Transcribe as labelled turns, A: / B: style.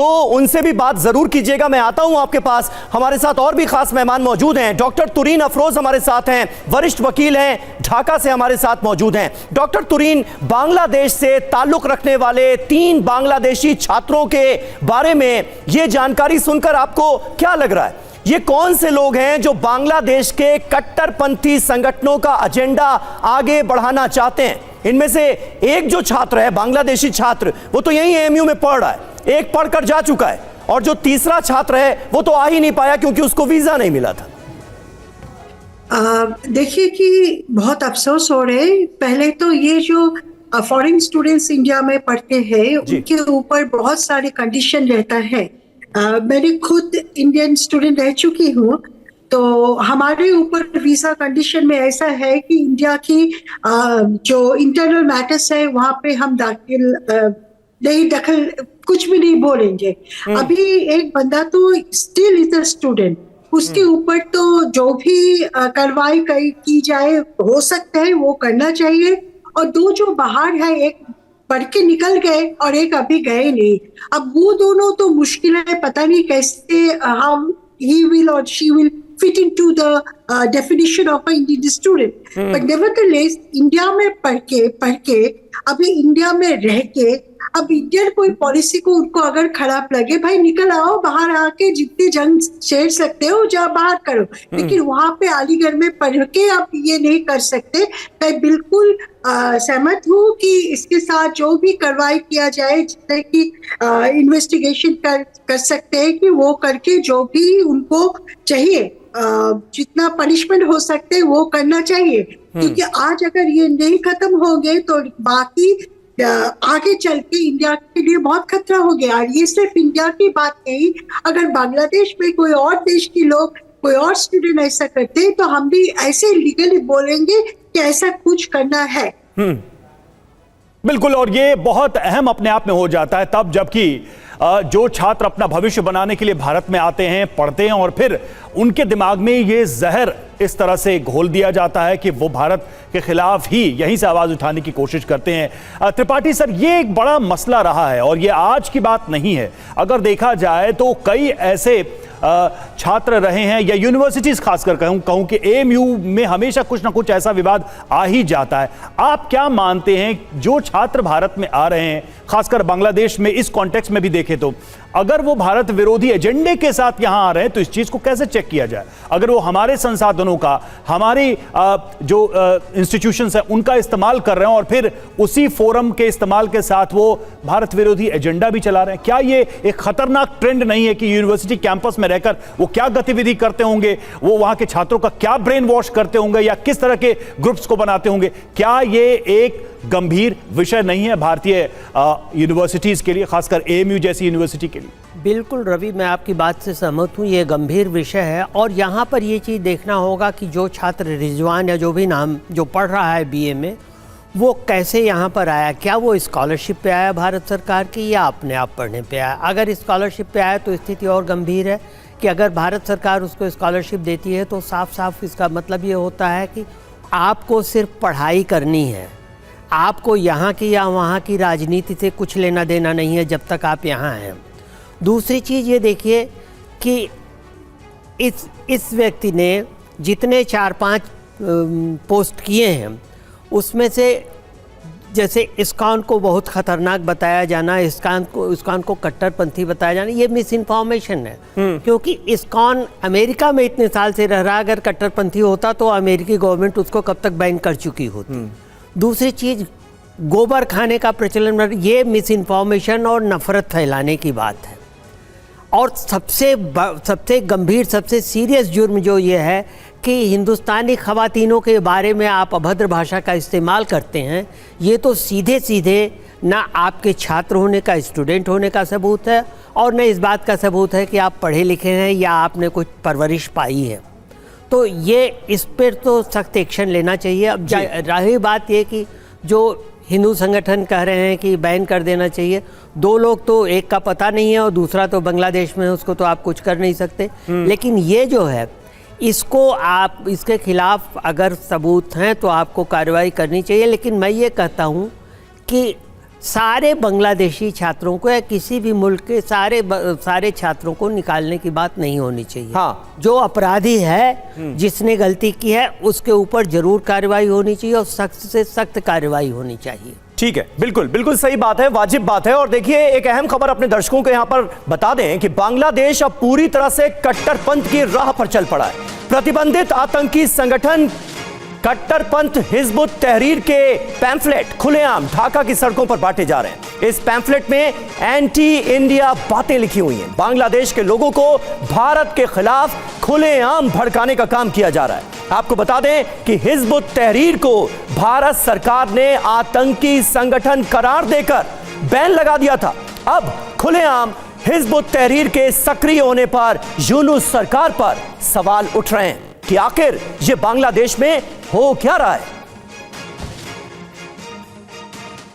A: तो उनसे भी बात जरूर कीजिएगा। मैं आता हूं आपके पास। हमारे साथ और भी खास मेहमान मौजूद हैं। डॉक्टर तुरीन अफरोज हमारे साथ हैं, वरिष्ठ वकील हैं, ढाका से हमारे साथ मौजूद हैं। डॉक्टर तुरीन, बांग्लादेश से ताल्लुक रखने वाले 3 बांग्लादेशी छात्रों के बारे में यह जानकारी सुनकर आपको क्या लग रहा है? ये कौन से लोग हैं जो बांग्लादेश के कट्टरपंथी संगठनों का एजेंडा आगे बढ़ाना चाहते हैं? इनमें से एक जो छात्र है, बांग्लादेशी छात्र, वो तो यही एएमयू में पढ़ रहा है, एक पढ़कर जा चुका है, और जो तीसरा छात्र है वो तो आ ही नहीं पाया क्योंकि उसको वीजा नहीं मिला था।
B: देखिए कि बहुत अफसोस हो रहे हैं। पहले तो ये जो फॉरेन स्टूडेंट्स इंडिया में पढ़ते हैं उनके ऊपर बहुत सारे कंडीशन रहता है। मैंने खुद इंडियन स्टूडेंट रह चुकी हूँ, तो हमारे ऊपर वीजा कंडीशन में ऐसा है कि इंडिया की जो इंटरनल मैटर्स है वहाँ पे हम नहीं दखल कुछ भी नहीं बोलेंगे। अभी एक बंदा तो स्टिल इज अ स्टूडेंट, उसके ऊपर तो जो भी कार्रवाई की जाए हो सकता है वो करना चाहिए। और 2 जो बाहर है, एक पढ़ के निकल गए और एक अभी गए नहीं। अब वो दोनों तो मुश्किल है, पता नहीं कैसे how he will or she will fit into the definition of an Indian student. But nevertheless, India में पढ़ के अभी इंडिया में रह के अब इंडियन कोई पॉलिसी को उनको अगर खराब लगे, भाई निकल आओ, बाहर आके जितने जंग छेड़ सकते हो जा बाहर करो, लेकिन वहां पे अलीगढ़ में पढ़ के आप ये नहीं कर सकते। मैं बिल्कुल सहमत हूँ कि इसके साथ जो भी कार्रवाई किया जाए, जितने की इन्वेस्टिगेशन कर सकते हैं कि वो करके जो भी उनको चाहिए जितना पनिशमेंट हो सकते वो करना चाहिए। क्योंकि आज अगर ये नहीं खत्म होंगे तो बाकी आगे चल के इंडिया के लिए बहुत खतरा हो गया। और ये सिर्फ इंडिया की बात नहीं, अगर बांग्लादेश में कोई और देश के लोग, कोई और स्टूडेंट ऐसा करते हैं तो हम भी ऐसे लीगली बोलेंगे कि ऐसा कुछ करना है।
C: बिल्कुल, और ये बहुत अहम अपने आप में हो जाता है तब जबकि जो छात्र अपना भविष्य बनाने के लिए भारत में आते हैं, पढ़ते हैं, और फिर उनके दिमाग में ये जहर इस तरह से घोल दिया जाता है कि वो भारत के खिलाफ ही यहीं से आवाज उठाने की कोशिश करते हैं। त्रिपाठी सर, ये एक बड़ा मसला रहा है और ये आज की बात नहीं है। अगर देखा जाए तो कई ऐसे छात्र रहे हैं, या यूनिवर्सिटीज खासकर कहूं कि एएमयू में हमेशा कुछ ना कुछ ऐसा विवाद आ ही जाता है। आप क्या मानते हैं, जो छात्र भारत में आ रहे हैं, खासकर बांग्लादेश में, इस कॉन्टेक्स्ट में भी देखें तो अगर वो भारत विरोधी एजेंडे के साथ यहां आ रहे हैं तो इस चीज को कैसे चेक किया जाए? अगर वो हमारे संसाधनों का, हमारी जो इंस्टीट्यूशंस हैं उनका इस्तेमाल कर रहे हैं और फिर उसी फोरम के इस्तेमाल के साथ वो भारत विरोधी एजेंडा भी चला रहे हैं, क्या ये एक खतरनाक ट्रेंड नहीं है कि यूनिवर्सिटी कैंपस में रहकर वो क्या गतिविधि करते होंगे, वो वहां के छात्रों का क्या ब्रेन वॉश करते होंगे या किस तरह के ग्रुप्स को बनाते होंगे? क्या ये एक गंभीर विषय नहीं है भारतीय यूनिवर्सिटीज के लिए, खासकर एएमयू जैसी यूनिवर्सिटी के लिए?
D: बिल्कुल रवि, मैं आपकी बात से सहमत हूँ, ये गंभीर विषय है। और यहाँ पर ये चीज़ देखना होगा कि जो छात्र रिजवान या जो भी नाम जो पढ़ रहा है बीए में, वो कैसे यहाँ पर आया। क्या वो स्कॉलरशिप पे आया भारत सरकार की, या अपने आप पढ़ने पे आया? अगर स्कॉलरशिप पे आया तो स्थिति और गंभीर है कि अगर भारत सरकार उसको स्कॉलरशिप देती है तो साफ साफ इसका मतलब ये होता है कि आपको सिर्फ पढ़ाई करनी है, आपको यहाँ की या वहाँ की राजनीति से कुछ लेना देना नहीं है जब तक आप यहाँ हैं। दूसरी चीज़ ये देखिए कि इस व्यक्ति ने जितने 4-5 पोस्ट किए हैं उसमें से जैसे इस्कॉन को बहुत ख़तरनाक बताया जाना, इस्कॉन को कट्टरपंथी बताया जाना, ये मिस इन्फॉर्मेशन है। क्योंकि इस्कॉन अमेरिका में इतने साल से रह रहा, अगर कट्टरपंथी होता तो अमेरिकी गवर्नमेंट उसको कब तक बैन कर चुकी होती। दूसरी चीज़, गोबर खाने का प्रचलन, ये मिस इन्फॉर्मेशन और नफ़रत फैलाने की बात है। और सबसे गंभीर, सबसे सीरियस जुर्म जो ये है कि हिंदुस्तानी ख़वातीनों के बारे में आप अभद्र भाषा का इस्तेमाल करते हैं, ये तो सीधे सीधे ना आपके छात्र होने का, स्टूडेंट होने का सबूत है, और न इस बात का सबूत है कि आप पढ़े लिखे हैं या आपने कुछ परवरिश पाई है। तो ये इस पर तो सख्त एक्शन लेना चाहिए। अब रही बात ये कि जो हिंदू संगठन कह रहे हैं कि बैन कर देना चाहिए, 2 लोग तो, एक का पता नहीं है और दूसरा तो बांग्लादेश में है, उसको तो आप कुछ कर नहीं सकते। लेकिन ये जो है, इसको आप, इसके खिलाफ अगर सबूत हैं तो आपको कार्रवाई करनी चाहिए। लेकिन मैं ये कहता हूँ कि सारे बांग्लादेशी छात्रों को या किसी भी मुल्क के सारे छात्रों को निकालने की बात नहीं होनी चाहिए।
A: हाँ।
D: जो अपराधी है, जिसने गलती की है, उसके ऊपर जरूर कार्रवाई होनी चाहिए और सख्त से सख्त कार्रवाई होनी चाहिए।
A: ठीक है, बिल्कुल बिल्कुल सही बात है, वाजिब बात है। और देखिए, एक अहम खबर अपने दर्शकों को यहां पर बता दें कि बांग्लादेश अब पूरी तरह से कट्टरपंथ की राह पर चल पड़ा है। प्रतिबंधित आतंकी संगठन कट्टरपंथ हिजबुत तहरीर के पैम्फलेट खुलेआम ढाका की सड़कों पर बांटे जा रहे हैं। इस पैम्फलेट में एंटी इंडिया बातें लिखी हुई हैं। बांग्लादेश के लोगों को भारत के खिलाफ खुलेआम भड़काने का काम किया जा रहा है। आपको बता दें कि हिजबुत तहरीर को भारत सरकार ने आतंकी संगठन करार देकर बैन लगा दिया था। अब खुलेआम हिजबुत तहरीर के सक्रिय होने पर यूनुस सरकार पर सवाल उठ रहे हैं कि आखिर ये बांग्लादेश में हो क्या रहा है।